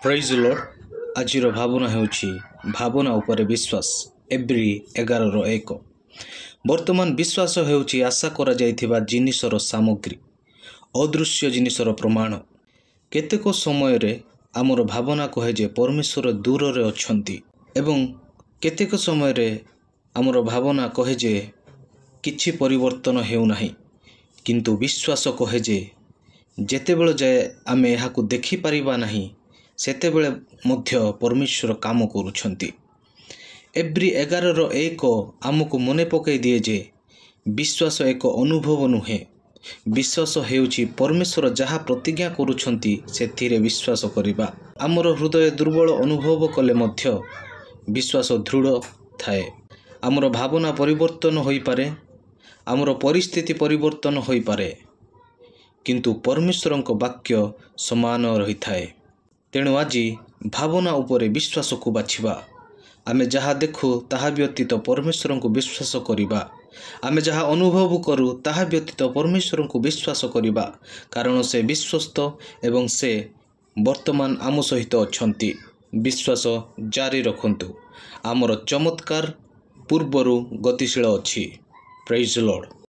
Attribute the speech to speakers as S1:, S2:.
S1: ପ୍ରେଜ୍ ଲର୍ଡ। ଆଜିର ଭାବନା ହେଉଛି ଭାବନା ଉପରେ ବିଶ୍ୱାସ। ଏବ୍ରି 11:1। ବର୍ତ୍ତମାନ ବିଶ୍ୱାସ ହେଉଛି ଆଶା କରାଯାଇଥିବା ଜିନିଷର ସାମଗ୍ରୀ, ଅଦୃଶ୍ୟ ଜିନିଷର ପ୍ରମାଣ। କେତେକ ସମୟରେ ଆମର ଭାବନା କହେ ଯେ ପରମେଶ୍ୱର ଦୂରରେ ଅଛନ୍ତି ଏବଂ କେତେକ ସମୟରେ ଆମର ଭାବନା କହେ ଯେ କିଛି ପରିବର୍ତ୍ତନ ହେଉନାହିଁ। କିନ୍ତୁ ବିଶ୍ୱାସ କହେ ଯେ ଯେତେବେଳେ ଯାଏ ଆମେ ଏହାକୁ ଦେଖିପାରିବା ନାହିଁ ସେତେବେଳେ ମଧ୍ୟ ପରମେଶ୍ୱର କାମ କରୁଛନ୍ତି। ଏବ୍ରି 11:1 ଆମକୁ ମନେ ପକାଇ ଦିଏ ଯେ ବିଶ୍ୱାସ ଏକ ଅନୁଭବ ନୁହେଁ। ବିଶ୍ୱାସ ହେଉଛି ପରମେଶ୍ୱର ଯାହା ପ୍ରତିଜ୍ଞା କରୁଛନ୍ତି ସେଥିରେ ବିଶ୍ୱାସ କରିବା। ଆମର ହୃଦୟ ଦୁର୍ବଳ ଅନୁଭବ କଲେ ମଧ୍ୟ ବିଶ୍ୱାସ ଦୃଢ଼ ଥାଏ। ଆମର ଭାବନା ପରିବର୍ତ୍ତନ ହୋଇପାରେ, ଆମର ପରିସ୍ଥିତି ପରିବର୍ତ୍ତନ ହୋଇପାରେ, କିନ୍ତୁ ପରମେଶ୍ୱରଙ୍କ ବାକ୍ୟ ସମାନ ରହିଥାଏ। ତେଣୁ ଆଜି ଭାବନା ଉପରେ ବିଶ୍ୱାସକୁ ବାଛିବା। ଆମେ ଯାହା ଦେଖୁ ତାହା ବ୍ୟତୀତ ପରମେଶ୍ୱରଙ୍କୁ ବିଶ୍ୱାସ କରିବା। ଆମେ ଯାହା ଅନୁଭବ କରୁ ତାହା ବ୍ୟତୀତ ପରମେଶ୍ୱରଙ୍କୁ ବିଶ୍ୱାସ କରିବା, କାରଣ ସେ ବିଶ୍ୱସ୍ତ ଏବଂ ସେ ବର୍ତ୍ତମାନ ଆମ ସହିତ ଅଛନ୍ତି। ବିଶ୍ୱାସ ଜାରି ରଖନ୍ତୁ। ଆମର ଚମତ୍କାର ପୂର୍ବରୁ ଗତିଶୀଳ ଅଛି। ପ୍ରେଜ୍ ଲର୍ଡ।